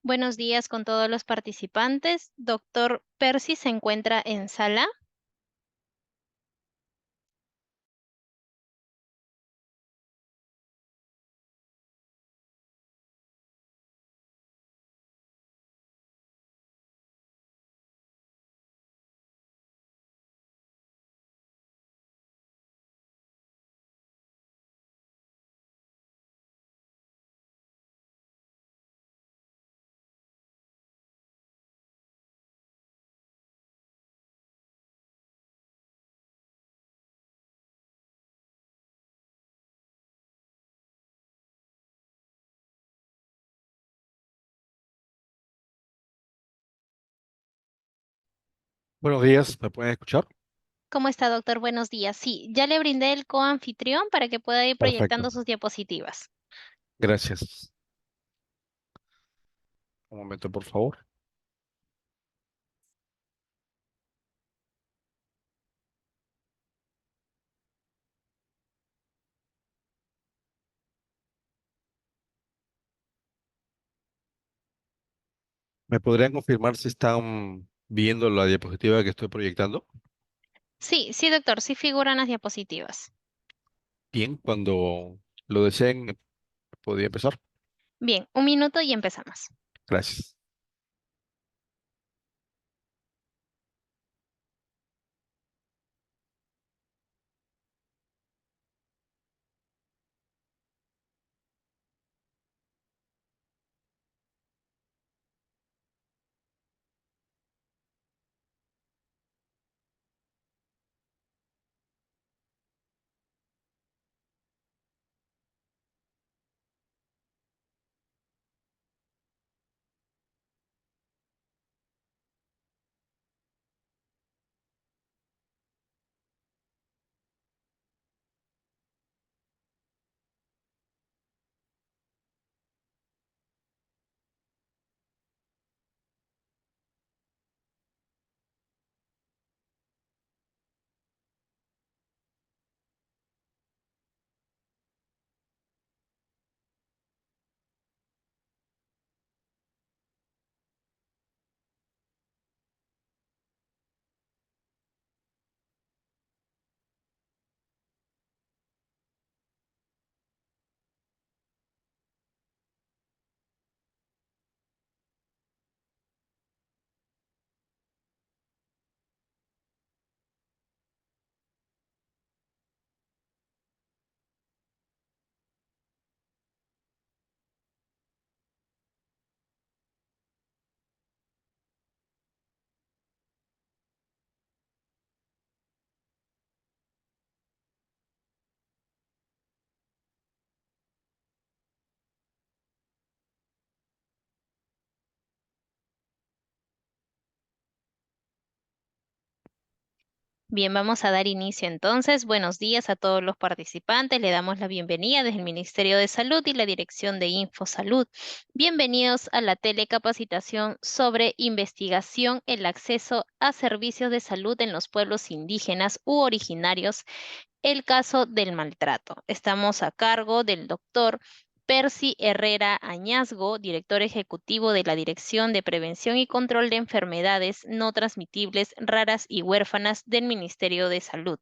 Buenos días con todos los participantes. Doctor Percy se encuentra en sala. Buenos días, ¿me pueden escuchar? ¿Cómo está, doctor? Buenos días. Sí, ya le brindé el coanfitrión para que pueda ir Perfecto, proyectando sus diapositivas. gracias. Un momento, por favor. ¿Me podrían confirmar si están viendo la diapositiva que estoy proyectando? Sí, sí, doctor, sí figuran las diapositivas. Bien, cuando lo deseen, podría empezar. Bien, un minuto y empezamos. Gracias. Bien, vamos a dar inicio entonces. Buenos días a todos los participantes. Le damos la bienvenida desde el Ministerio de Salud y la Dirección de InfoSalud. Bienvenidos a la telecapacitación sobre investigación, el acceso a servicios de salud en los pueblos indígenas u originarios, el caso del maltrato. Estamos a cargo del doctor Percy Herrera Añazgo, director ejecutivo de la Dirección de Prevención y Control de Enfermedades no transmitibles, raras y huérfanas del Ministerio de Salud.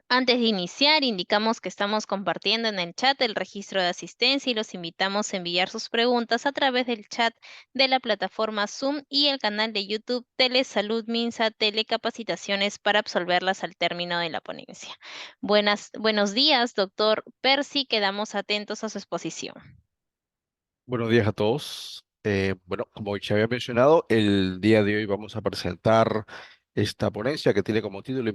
Antes de iniciar, indicamos que estamos compartiendo en el chat el registro de asistencia y los invitamos a enviar sus preguntas a través del chat de la plataforma Zoom y el canal de YouTube Telesalud Minsa Telecapacitaciones para absolverlas al término de la ponencia. Buenos días, doctor Percy. Quedamos atentos a su exposición. Buenos días a todos. Bueno, como ya había mencionado, el día de hoy vamos a presentar esta ponencia que tiene como título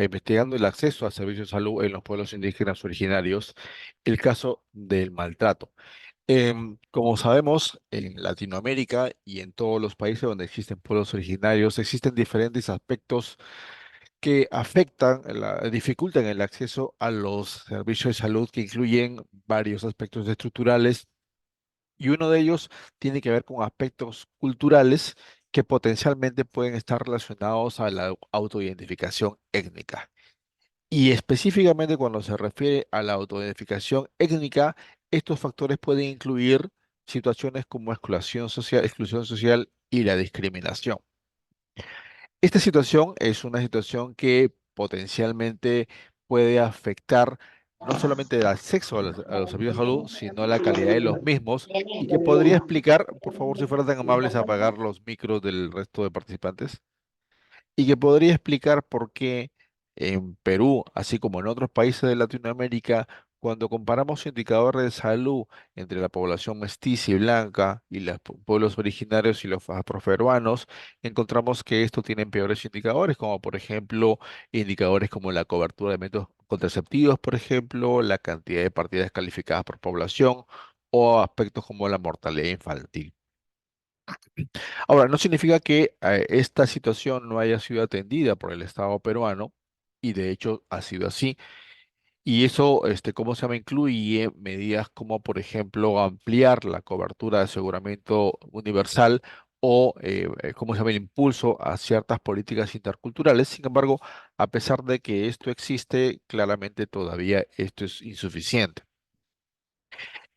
Investigando el acceso a servicios de salud en los pueblos indígenas originarios, el caso del maltrato. Como sabemos, en Latinoamérica y en todos los países donde existen pueblos originarios, existen diferentes aspectos que dificultan el acceso a los servicios de salud que incluyen varios aspectos estructurales y uno de ellos tiene que ver con aspectos culturales que potencialmente pueden estar relacionados a la autoidentificación étnica. Y específicamente cuando se refiere a la autoidentificación étnica, estos factores pueden incluir situaciones como exclusión social y la discriminación. Esta situación es una situación que potencialmente puede afectar no solamente el acceso a los servicios de salud, sino la calidad de los mismos, y que podría explicar, por favor, si fueran tan amables, apagar los micros del resto de participantes, y que podría explicar por qué en Perú, así como en otros países de Latinoamérica, cuando comparamos indicadores de salud entre la población mestiza y blanca y los pueblos originarios y los afroperuanos, encontramos que estos tienen peores indicadores, como por ejemplo indicadores como la cobertura de métodos contraceptivos, por ejemplo, la cantidad de partidas calificadas por población o aspectos como la mortalidad infantil. Ahora, no significa que esta situación no haya sido atendida por el Estado peruano, y de hecho ha sido así. Y eso, ¿cómo se llama? Incluye medidas como, por ejemplo, ampliar la cobertura de aseguramiento universal o, ¿cómo se llama? El impulso a ciertas políticas interculturales. Sin embargo, a pesar de que esto existe, claramente todavía esto es insuficiente.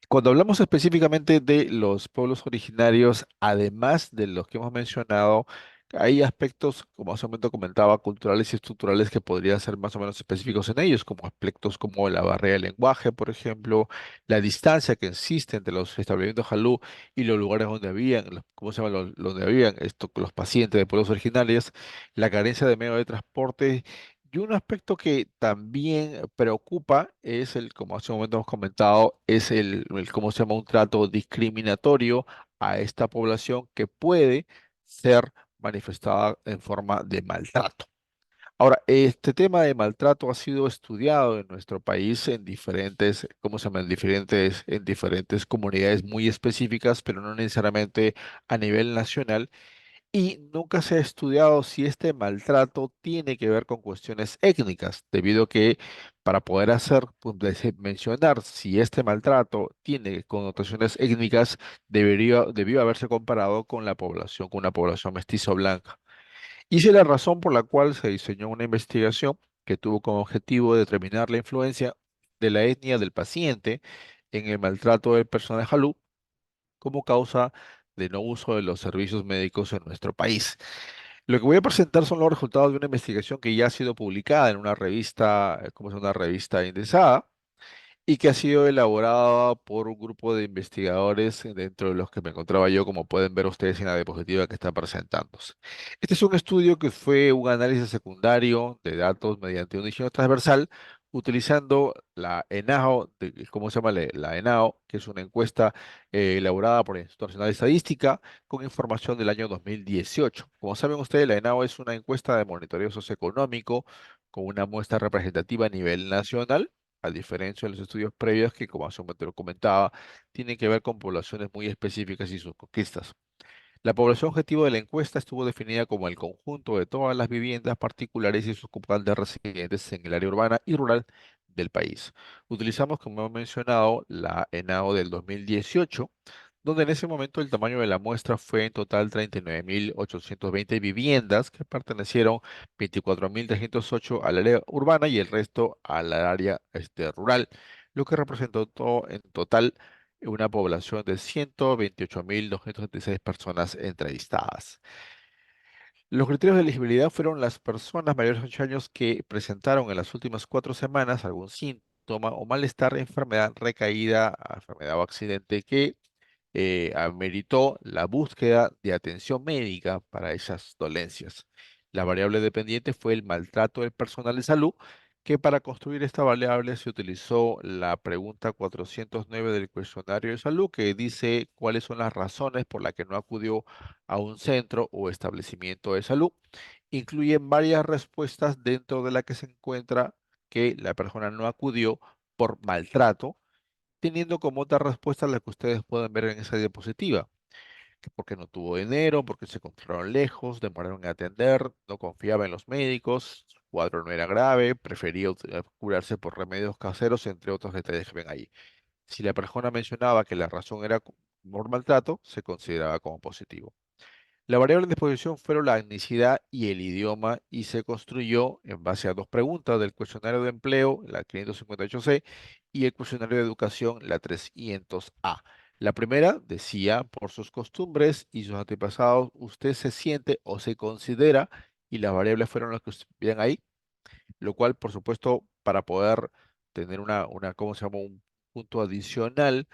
Cuando hablamos específicamente de los pueblos originarios, además de los que hemos mencionado, hay aspectos, como hace un momento comentaba, culturales y estructurales que podrían ser más o menos específicos en ellos, como aspectos como la barrera del lenguaje, por ejemplo, la distancia que existe entre los establecimientos Jalú y los lugares donde habían, ¿cómo se llama? Donde habían los pacientes de pueblos originarios, la carencia de medios de transporte. Y un aspecto que también preocupa es como hace un momento hemos comentado, es ¿cómo se llama? Un trato discriminatorio a esta población que puede ser manifestada en forma de maltrato. Ahora, este tema de maltrato ha sido estudiado en nuestro país en diferentes, ¿cómo se llama? En diferentes comunidades muy específicas, pero no necesariamente a nivel nacional, y nunca se ha estudiado si este maltrato tiene que ver con cuestiones étnicas, debido a que para poder mencionar si este maltrato tiene connotaciones étnicas, debió haberse comparado con una población mestiza o blanca. Y esa es la razón por la cual se diseñó una investigación que tuvo como objetivo determinar la influencia de la etnia del paciente en el maltrato del personal jalú como causa de no uso de los servicios médicos en nuestro país. Lo que voy a presentar son los resultados de una investigación que ya ha sido publicada en una revista, como es una revista indexada, y que ha sido elaborada por un grupo de investigadores dentro de los que me encontraba yo, como pueden ver ustedes en la diapositiva que está presentándose. Este es un estudio que fue un análisis secundario de datos mediante un diseño transversal, utilizando la ENAO, ¿cómo se llama? La ENAO, que es una encuesta elaborada por el Instituto Nacional de Estadística con información del año 2018. Como saben ustedes, la ENAO es una encuesta de monitoreo socioeconómico con una muestra representativa a nivel nacional, a diferencia de los estudios previos que, como hace un momento lo comentaba, tienen que ver con poblaciones muy específicas y sus conquistas. La población objetivo de la encuesta estuvo definida como el conjunto de todas las viviendas particulares y sus ocupantes residentes en el área urbana y rural del país. Utilizamos, como hemos mencionado, la ENAO del 2018, donde en ese momento el tamaño de la muestra fue en total 39.820 viviendas que pertenecieron 24.308 al área urbana y el resto al área rural, lo que representó todo, en total una población de 128.276 personas entrevistadas. Los criterios de elegibilidad fueron las personas mayores de 8 años que presentaron en las últimas 4 semanas algún síntoma o malestar, enfermedad, recaída, enfermedad o accidente que ameritó la búsqueda de atención médica para esas dolencias. La variable dependiente fue el maltrato del personal de salud, que para construir esta variable se utilizó la pregunta 409 del cuestionario de salud, que dice cuáles son las razones por las que no acudió a un centro o establecimiento de salud. Incluyen varias respuestas dentro de la que se encuentra que la persona no acudió por maltrato, teniendo como otra respuesta la que ustedes pueden ver en esa diapositiva, que porque no tuvo dinero, porque se encontraron lejos, demoraron en atender, no confiaba en los médicos, su cuadro no era grave, prefería curarse por remedios caseros, entre otros detalles que ven ahí. Si la persona mencionaba que la razón era por maltrato, se consideraba como positivo. La variable de exposición fueron la etnicidad y el idioma, y se construyó en base a dos preguntas del cuestionario de empleo, la 558C, y el cuestionario de educación, la 300A. La primera decía, por sus costumbres y sus antepasados, usted se siente o se considera, y las variables fueron las que estuvieran ahí, lo cual, por supuesto, para poder tener ¿cómo se llama? Un punto adicional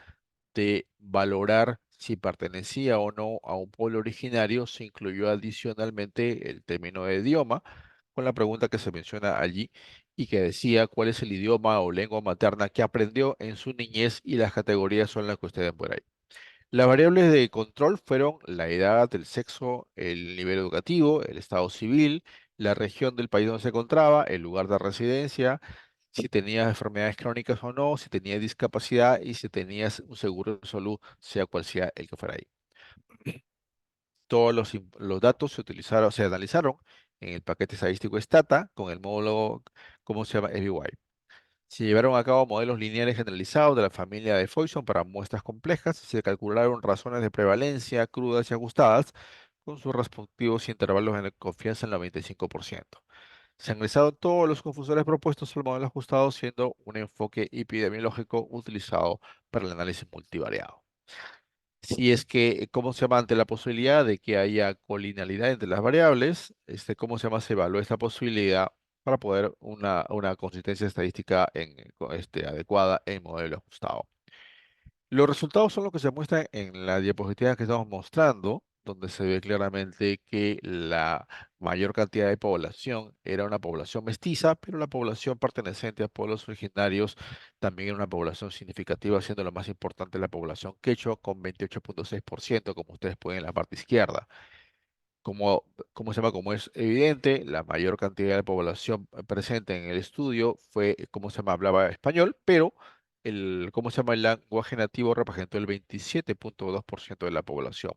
de valorar si pertenecía o no a un pueblo originario, se incluyó adicionalmente el término de idioma, con la pregunta que se menciona allí y que decía cuál es el idioma o lengua materna que aprendió en su niñez y las categorías son las que ustedes por ahí. Las variables de control fueron la edad, el sexo, el nivel educativo, el estado civil, la región del país donde se encontraba, el lugar de residencia, si tenías enfermedades crónicas o no, si tenías discapacidad y si tenías un seguro de salud, sea cual sea el que fuera ahí. Todos los datos se utilizaron, se analizaron en el paquete estadístico Stata con el módulo, ¿cómo se llama? EBY. Se llevaron a cabo modelos lineales generalizados de la familia de Poisson para muestras complejas y se calcularon razones de prevalencia crudas y ajustadas con sus respectivos intervalos de confianza en 95%. Se han analizado todos los confusores propuestos al modelo ajustado, siendo un enfoque epidemiológico utilizado para el análisis multivariado. Si es que, ¿cómo se llama? Ante la posibilidad de que haya colinealidad entre las variables, ¿cómo se llama? Se evalúa esta posibilidad para poder una consistencia estadística adecuada en modelo ajustado. Los resultados son los que se muestran en la diapositiva que estamos mostrando, donde se ve claramente que la mayor cantidad de población era una población mestiza, pero la población perteneciente a pueblos originarios también era una población significativa, siendo lo más importante la población quechua con 28,6%, como ustedes pueden en la parte izquierda. ¿Cómo se llama? Como es evidente, la mayor cantidad de población presente en el estudio fue, ¿cómo se llama? Hablaba español, pero ¿cómo se llama? El lenguaje nativo representó el 27,2% de la población.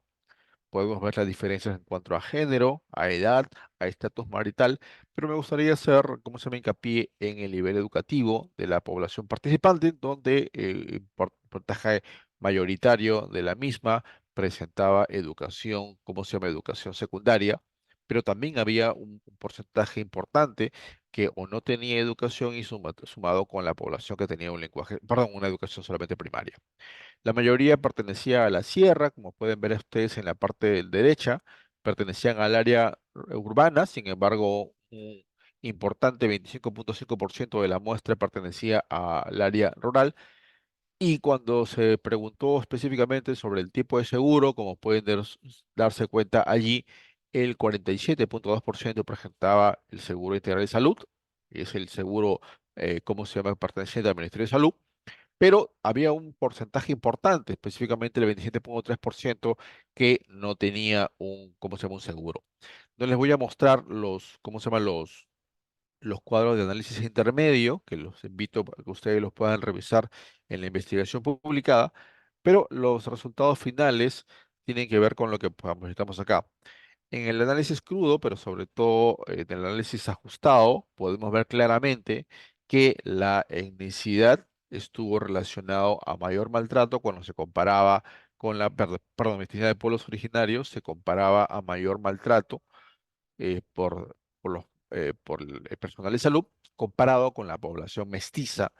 Podemos ver las diferencias en cuanto a género, a edad, a estatus marital, pero me gustaría hacer, ¿cómo se llama? Hincapié en el nivel educativo de la población participante, donde el porcentaje mayoritario de la misma presentaba educación, ¿cómo se llama? Educación secundaria, pero también había un porcentaje importante que o no tenía educación y sumado con la población que tenía un lenguaje, perdón, una educación solamente primaria. La mayoría pertenecía a la sierra, como pueden ver ustedes en la parte derecha, pertenecían al área urbana, sin embargo, un importante 25,5% de la muestra pertenecía al área rural. Y cuando se preguntó específicamente sobre el tipo de seguro, como pueden darse cuenta allí, el 47,2% presentaba el seguro integral de salud, que es el seguro, ¿cómo se llama?, perteneciente al Ministerio de Salud, pero había un porcentaje importante, específicamente el 27,3%, que no tenía ¿cómo se llama? Un seguro. No les voy a mostrar ¿cómo se llama? Los cuadros de análisis intermedio, que los invito para que ustedes los puedan revisar en la investigación publicada, pero los resultados finales tienen que ver con lo que estamos acá. En el análisis crudo, pero sobre todo en el análisis ajustado, podemos ver claramente que la etnicidad estuvo relacionado a mayor maltrato cuando se comparaba con perdón, etnicidad de pueblos originarios, se comparaba a mayor maltrato por el personal de salud comparado con la población mestiza,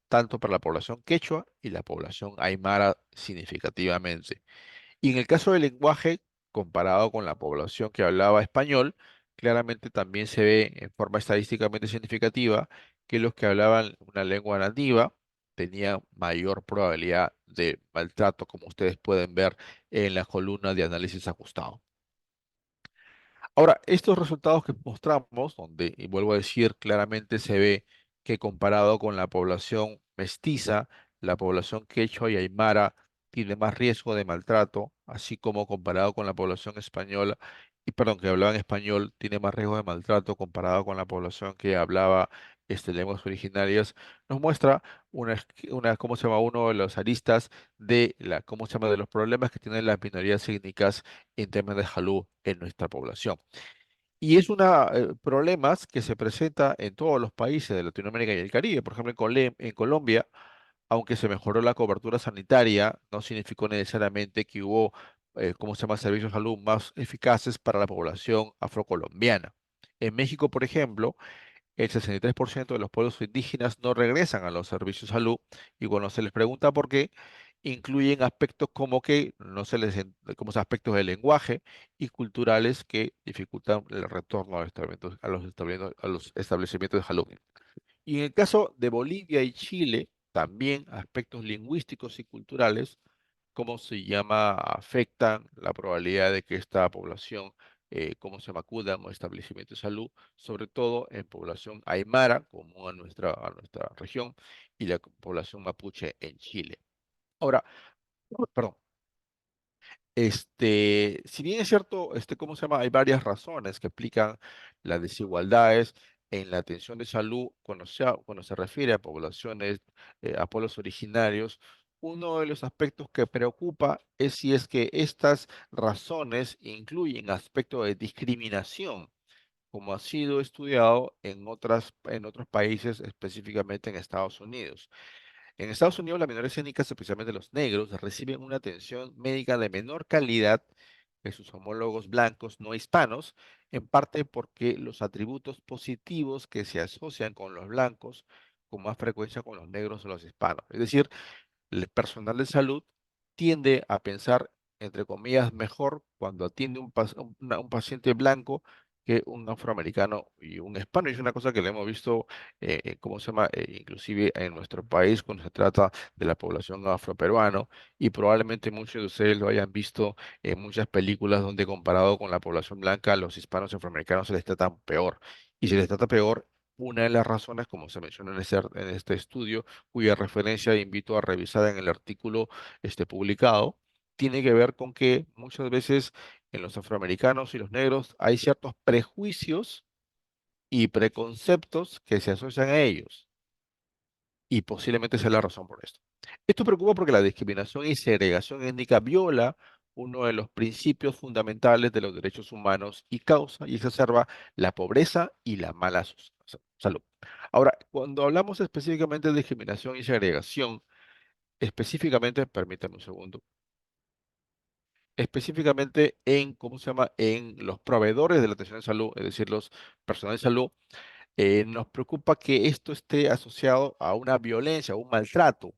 tanto para la población quechua y la población aymara significativamente. Y en el caso del lenguaje, comparado con la población que hablaba español, claramente también se ve en forma estadísticamente significativa que los que hablaban una lengua nativa tenían mayor probabilidad de maltrato, como ustedes pueden ver en la columna de análisis ajustado. Ahora, estos resultados que mostramos, donde, y vuelvo a decir, claramente se ve que comparado con la población mestiza, la población quechua y aymara tiene más riesgo de maltrato, así como comparado con la población española, y perdón, que hablaba en español, tiene más riesgo de maltrato comparado con la población que hablaba lenguas originarias, nos muestra ¿cómo se llama? Uno de los aristas ¿cómo se llama? De los problemas que tienen las minorías étnicas en temas de salud en nuestra población. Y es una problemas que se presenta en todos los países de Latinoamérica y el Caribe. Por ejemplo, en Colombia, aunque se mejoró la cobertura sanitaria, no significó necesariamente que hubo, ¿cómo se llama?, servicios de salud más eficaces para la población afrocolombiana. En México, por ejemplo, el 63% de los pueblos indígenas no regresan a los servicios de salud y cuando se les pregunta por qué, incluyen aspectos como que no se les, como aspectos de lenguaje y culturales que dificultan el retorno a los establecimientos, a los establecimientos de salud. Y en el caso de Bolivia y Chile, también aspectos lingüísticos y culturales, como se llama, afectan la probabilidad de que esta población, cómo se llama, acuda a un establecimiento de salud, sobre todo en población aymara, como a nuestra región, y la población mapuche en Chile. Ahora, perdón, si bien es cierto, ¿cómo se llama? Hay varias razones que explican las desigualdades en la atención de salud cuando se refiere a poblaciones, a pueblos originarios. Uno de los aspectos que preocupa es si es que estas razones incluyen aspectos de discriminación, como ha sido estudiado en otros países, específicamente en Estados Unidos. En Estados Unidos, las minorías étnicas, especialmente los negros, reciben una atención médica de menor calidad que sus homólogos blancos no hispanos, en parte porque los atributos positivos que se asocian con los blancos con más frecuencia con los negros o los hispanos. Es decir, el personal de salud tiende a pensar, entre comillas, mejor cuando atiende un paciente blanco que un afroamericano y un hispano. Y es una cosa que le hemos visto, ¿cómo se llama? Inclusive en nuestro país cuando se trata de la población afroperuano. Y probablemente muchos de ustedes lo hayan visto en muchas películas donde comparado con la población blanca, los hispanos y afroamericanos se les trata peor. Y se les trata peor. Una de las razones, como se menciona en este estudio, cuya referencia invito a revisar en el artículo publicado, tiene que ver con que muchas veces en los afroamericanos y los negros hay ciertos prejuicios y preconceptos que se asocian a ellos y posiblemente sea la razón por esto. Esto preocupa porque la discriminación y segregación étnica viola uno de los principios fundamentales de los derechos humanos y causa y exacerba la pobreza y la mala salud. Ahora, cuando hablamos específicamente de discriminación y segregación, específicamente, permítame un segundo, específicamente en, ¿cómo se llama?, en los proveedores de la atención de salud, es decir, los personales de salud, nos preocupa que esto esté asociado a una violencia, a un maltrato,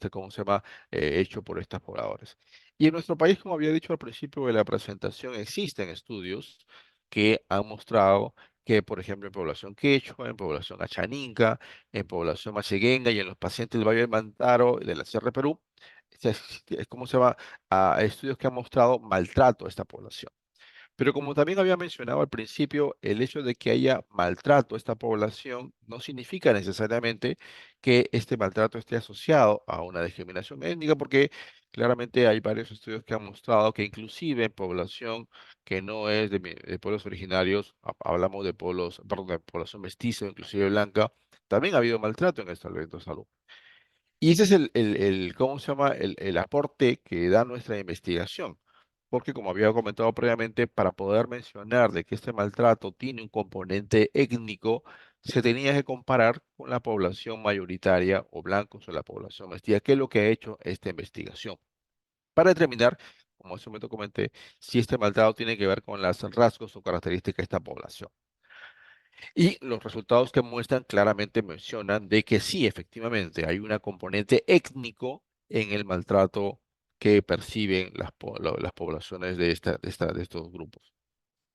¿cómo se llama?, hecho por estos pobladores. Y en nuestro país, como había dicho al principio de la presentación, existen estudios que han mostrado que, por ejemplo, en población quechua, en población achaninca, en población macheguenga y en los pacientes del Valle del Mantaro, de la Sierra de Perú, ¿cómo se llama?, a estudios que han mostrado maltrato a esta población. Pero como también había mencionado al principio, el hecho de que haya maltrato a esta población no significa necesariamente que este maltrato esté asociado a una discriminación étnica, porque claramente hay varios estudios que han mostrado que inclusive en población que no es de pueblos originarios, hablamos de pueblos, perdón, de población mestiza, inclusive blanca, también ha habido maltrato en estos eventos de salud. Y ese es ¿cómo se llama? El aporte que da nuestra investigación. Porque como había comentado previamente, para poder mencionar de que este maltrato tiene un componente étnico, se tenía que comparar con la población mayoritaria o blancos o la población mestiza, que es lo que ha hecho esta investigación. Para determinar, como hace un momento comenté, si este maltrato tiene que ver con las rasgos o características de esta población. Y los resultados que muestran claramente mencionan de que sí, efectivamente, hay una componente étnico en el maltrato que perciben las poblaciones de estos grupos.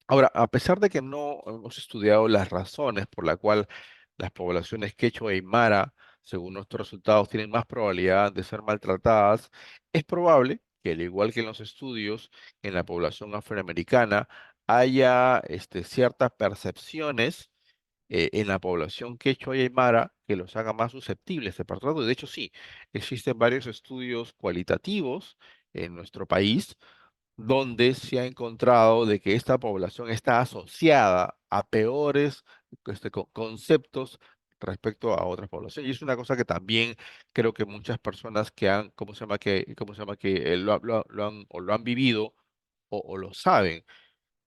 Ahora, a pesar de que no hemos estudiado las razones por la cual las poblaciones quechua y aymara, según nuestros resultados, tienen más probabilidad de ser maltratadas, es probable que, al igual que en los estudios en la población afroamericana, haya ciertas percepciones en la población quechua y aymara que los haga más susceptibles a este maltrato. De hecho, sí, existen varios estudios cualitativos en nuestro país donde se ha encontrado de que esta población está asociada a peores conceptos respecto a otras poblaciones. Y es una cosa que también creo que muchas personas que han, ¿cómo se llama? Que lo han vivido o lo saben,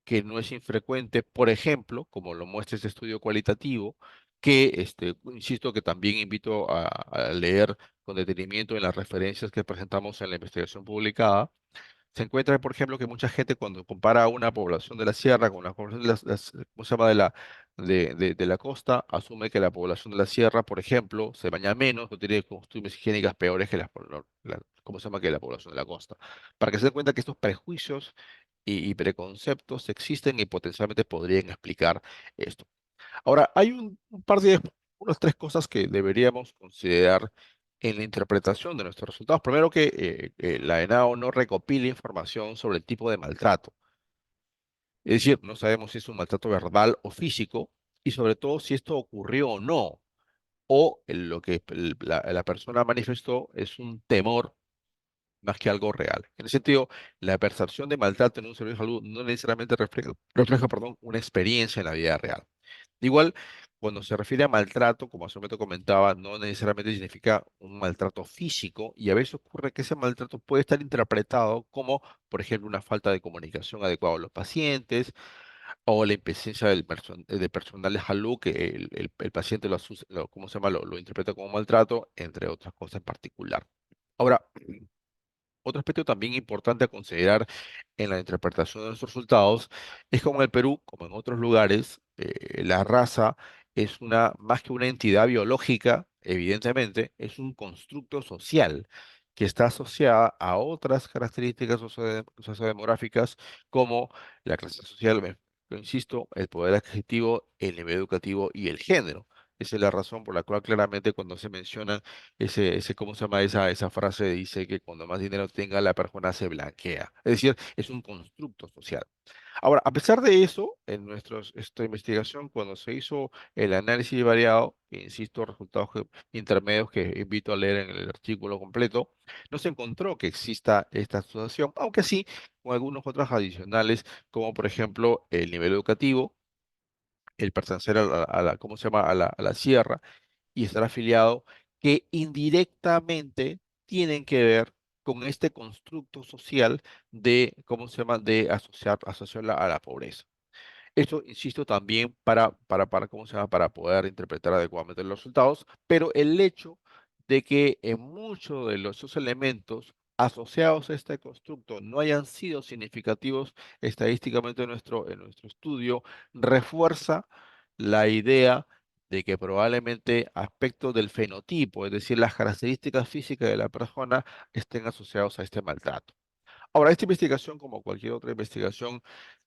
que no es infrecuente, por ejemplo, como lo muestra este estudio cualitativo, que, insisto, que también invito a leer con detenimiento en las referencias que presentamos en la investigación publicada, se encuentra, por ejemplo, que mucha gente cuando compara una población de la sierra con la población de ¿cómo se llama? De la costa, asume que la población de la sierra, por ejemplo, se baña menos o tiene costumbres higiénicas peores que ¿cómo se llama? Que la población de la costa. Para que se den cuenta que estos prejuicios y preconceptos existen y potencialmente podrían explicar esto. Ahora, hay un par de, unas tres cosas que deberíamos considerar en la interpretación de nuestros resultados. Primero, que la ENAO no recopila información sobre el tipo de maltrato. Es decir, no sabemos si es un maltrato verbal o físico y sobre todo si esto ocurrió o no, o lo que la persona manifestó es un temor más que algo real. En ese sentido, la percepción de maltrato en un servicio de salud no necesariamente refleja, perdón, una experiencia en la vida real. Igual, cuando se refiere a maltrato, como hace un momento comentaba, no necesariamente significa un maltrato físico y a veces ocurre que ese maltrato puede estar interpretado como, por ejemplo, una falta de comunicación adecuada a los pacientes o la impresencia del personal de salud que el paciente ¿cómo se llama? Lo interpreta como maltrato, entre otras cosas en particular. Ahora, otro aspecto también importante a considerar en la interpretación de nuestros resultados es como en el Perú, como en otros lugares, la raza es más que una entidad biológica, evidentemente, es un constructo social que está asociada a otras características sociodemográficas como la clase social, insisto, el poder adquisitivo, el nivel educativo y el género. Esa es la razón por la cual claramente cuando se menciona ¿cómo se llama esa frase? Dice que cuando más dinero tenga la persona se blanquea. Es decir, es un constructo social. Ahora, a pesar de eso, en esta investigación, cuando se hizo el análisis variado, e insisto, intermedios que invito a leer en el artículo completo, no se encontró que exista esta asociación, aunque sí con algunos otros adicionales, como por ejemplo el nivel educativo, el pertenecer ¿cómo se llama? A la sierra y estar afiliado, que indirectamente tienen que ver con este constructo social de, ¿cómo se llama?, de asociarla a la pobreza. Esto, insisto, también ¿cómo se llama?, para poder interpretar adecuadamente los resultados, pero el hecho de que en muchos de esos elementos asociados a este constructo no hayan sido significativos estadísticamente en nuestro estudio, refuerza la idea de que probablemente aspectos del fenotipo, es decir, las características físicas de la persona, estén asociados a este maltrato. Ahora, esta investigación, como cualquier otra investigación,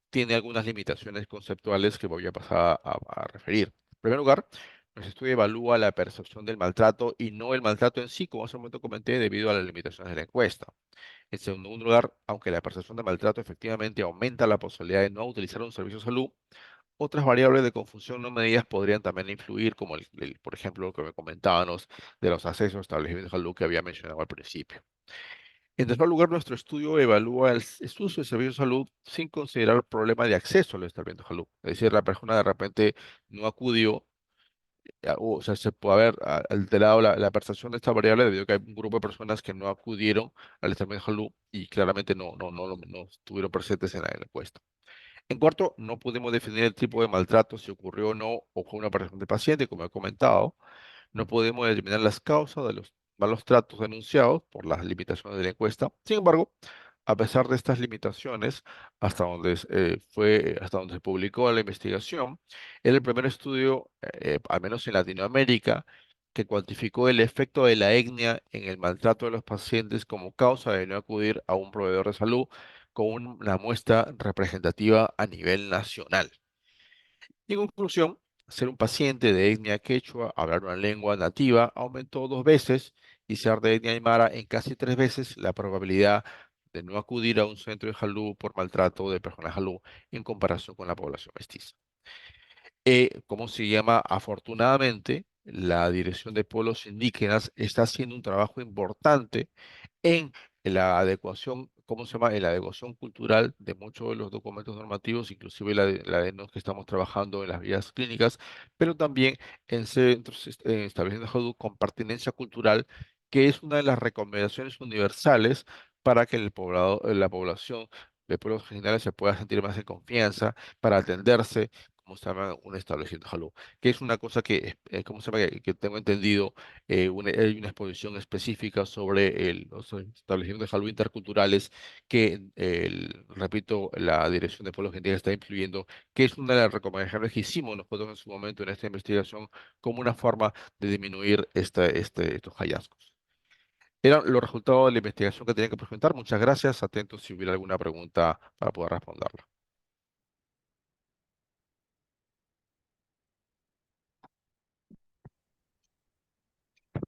tiene algunas limitaciones conceptuales que voy a pasar a referir. En primer lugar, nuestro estudio evalúa la percepción del maltrato y no el maltrato en sí, como hace un momento comenté, debido a las limitaciones de la encuesta. En segundo lugar, aunque la percepción de maltrato efectivamente aumenta la posibilidad de no utilizar un servicio de salud, otras variables de confusión no medidas podrían también influir, como por ejemplo, lo que me comentábamos de los accesos a establecimientos de salud que había mencionado al principio. En tercer lugar, nuestro estudio evalúa el uso de servicios de salud sin considerar el problema de acceso al establecimiento de salud. Es decir, la persona de repente no acudió, o sea, se puede haber alterado la percepción de esta variable debido a que hay un grupo de personas que no acudieron al establecimiento de salud y claramente no estuvieron presentes en la encuesta. En cuarto, no pudimos definir el tipo de maltrato, si ocurrió o no, o fue una percepción del paciente, como he comentado. No podemos determinar las causas de los malos tratos denunciados por las limitaciones de la encuesta. Sin embargo, a pesar de estas limitaciones, hasta donde se publicó la investigación, era el primer estudio, al menos en Latinoamérica, que cuantificó el efecto de la etnia en el maltrato de los pacientes como causa de no acudir a un proveedor de salud con una muestra representativa a nivel nacional. Y en conclusión, ser un paciente de etnia quechua, hablar una lengua nativa, aumentó 2 veces y ser de etnia aymara en casi 3 veces la probabilidad de no acudir a un centro de salud por maltrato de personas salud en comparación con la población mestiza. ¿Cómo se llama? Afortunadamente, la Dirección de Pueblos Indígenas está haciendo un trabajo importante en la adecuación, ¿cómo se llama? En la adecuación cultural de muchos de los documentos normativos, inclusive la de los que estamos trabajando en las vías clínicas, pero también en centros, en establecimientos de salud con pertinencia cultural, que es una de las recomendaciones universales para que la población de pueblos originales se pueda sentir más en confianza para atenderse ¿cómo se llama? Un establecimiento de salud, que es una cosa que, ¿cómo se llama? Que tengo entendido, hay una exposición específica sobre los establecimientos de salud interculturales que, repito, la Dirección de Pueblos Indígenas está incluyendo, que es una de las recomendaciones que hicimos nosotros en su momento en esta investigación como una forma de disminuir estos hallazgos. Eran los resultados de la investigación que tenía que presentar. Muchas gracias. Atentos si hubiera alguna pregunta para poder responderla.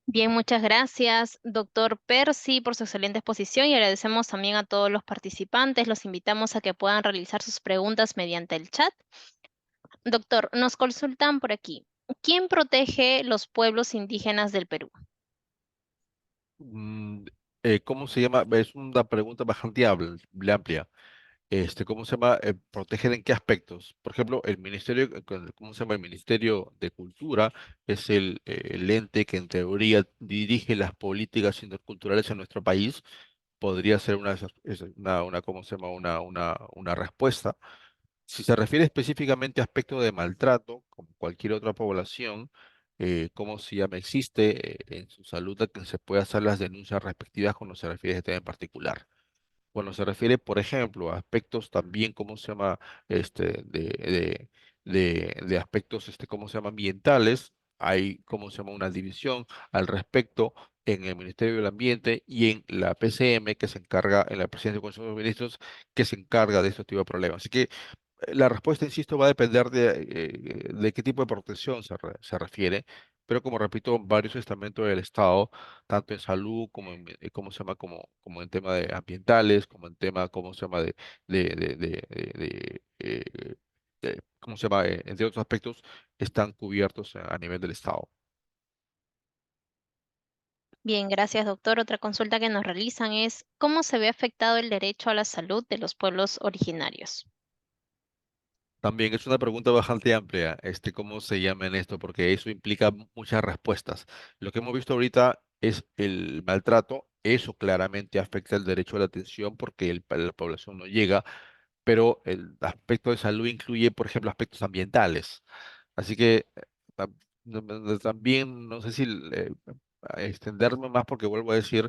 Bien, muchas gracias, doctor Percy, por su excelente exposición y agradecemos también a todos los participantes. Los invitamos a que puedan realizar sus preguntas mediante el chat. Doctor, nos consultan por aquí. ¿Quién protege los pueblos indígenas del Perú? Mm, ¿Cómo se llama? Es una pregunta bastante amplia. ¿Cómo se llama? ¿Proteger en qué aspectos? Por ejemplo, el ministerio, ¿cómo se llama? El Ministerio de Cultura es el ente que en teoría dirige las políticas interculturales en nuestro país. Podría ser ¿cómo se llama? Una respuesta. Si se refiere específicamente a aspectos de maltrato, como cualquier otra población, ¿cómo se llama? Existe en su salud a que se puede hacer las denuncias respectivas cuando se refiere a este tema en particular. Cuando se refiere, por ejemplo, a aspectos también, ¿cómo se llama? Este, de aspectos, ¿cómo se llama? Ambientales, hay, ¿cómo se llama? Una división al respecto en el Ministerio del Ambiente y en la PCM, que se encarga, en la Presidencia del Consejo de Ministros, que se encarga de este tipo de problemas. Así que la respuesta, insisto, va a depender de qué tipo de protección se refiere, pero como repito, varios estamentos del Estado, tanto en salud como en, ¿cómo se llama? Como en temas de ambientales, como en tema, ¿cómo se llama? ¿Cómo se llama? Entre otros aspectos, están cubiertos a nivel del Estado. Bien, gracias, doctor. Otra consulta que nos realizan es, ¿cómo se ve afectado el derecho a la salud de los pueblos originarios? También es una pregunta bastante amplia, ¿cómo se llama en esto? Porque eso implica muchas respuestas. Lo que hemos visto ahorita es el maltrato, eso claramente afecta el derecho a la atención porque la población no llega, pero el aspecto de salud incluye, por ejemplo, aspectos ambientales. Así que tam- también, no sé si extenderme más porque vuelvo a decir,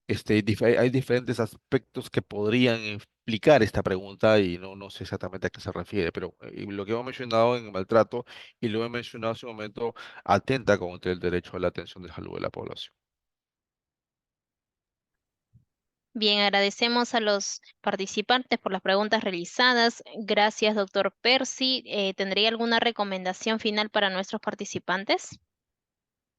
hay diferentes aspectos que podrían explicar esta pregunta y no sé exactamente a qué se refiere, pero lo que hemos mencionado en el maltrato y lo he mencionado hace un momento atenta contra el derecho a la atención de salud de la población. Bien, agradecemos a los participantes por las preguntas realizadas. Gracias, doctor Percy. ¿Tendría alguna recomendación final para nuestros participantes?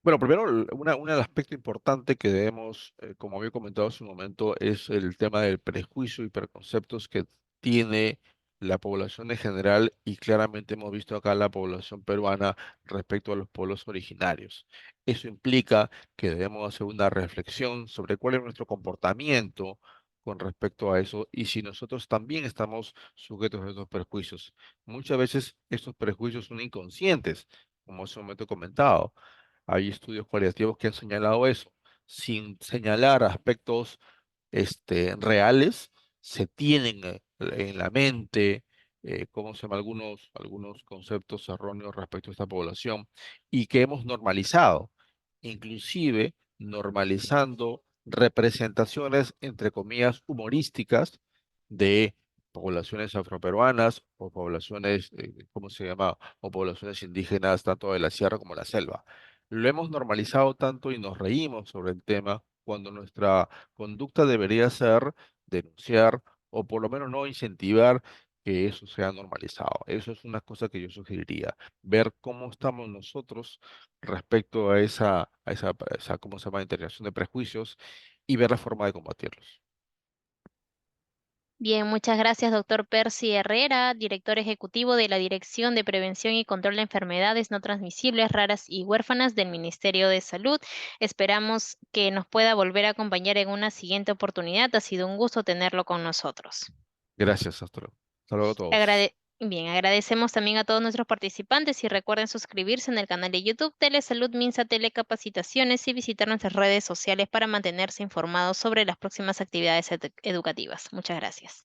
Bueno, primero, un aspecto importante que debemos, como había comentado hace un momento, es el tema del prejuicio y preconceptos que tiene la población en general y claramente hemos visto acá la población peruana respecto a los pueblos originarios. Eso implica que debemos hacer una reflexión sobre cuál es nuestro comportamiento con respecto a eso y si nosotros también estamos sujetos a esos prejuicios. Muchas veces estos prejuicios son inconscientes, como hace un momento he comentado. Hay estudios cualitativos que han señalado eso. Sin señalar aspectos reales, se tienen en la mente, ¿cómo se llama? Algunos conceptos erróneos respecto a esta población y que hemos normalizado, inclusive normalizando representaciones, entre comillas, humorísticas de poblaciones afroperuanas o poblaciones, ¿cómo se llama? O poblaciones indígenas tanto de la sierra como de la selva. Lo hemos normalizado tanto y nos reímos sobre el tema cuando nuestra conducta debería ser denunciar o por lo menos no incentivar que eso sea normalizado. Eso es una cosa que yo sugeriría, ver cómo estamos nosotros respecto a esa ¿cómo se llama?, integración de prejuicios y ver la forma de combatirlos. Bien, muchas gracias, doctor Percy Herrera, director ejecutivo de la Dirección de Prevención y Control de Enfermedades No Transmisibles, Raras y Huérfanas del Ministerio de Salud. Esperamos que nos pueda volver a acompañar en una siguiente oportunidad. Ha sido un gusto tenerlo con nosotros. Gracias, hasta luego. Hasta luego a todos. Bien, agradecemos también a todos nuestros participantes y recuerden suscribirse en el canal de YouTube Telesalud Minsa Telecapacitaciones y visitar nuestras redes sociales para mantenerse informados sobre las próximas actividades educativas. Muchas gracias.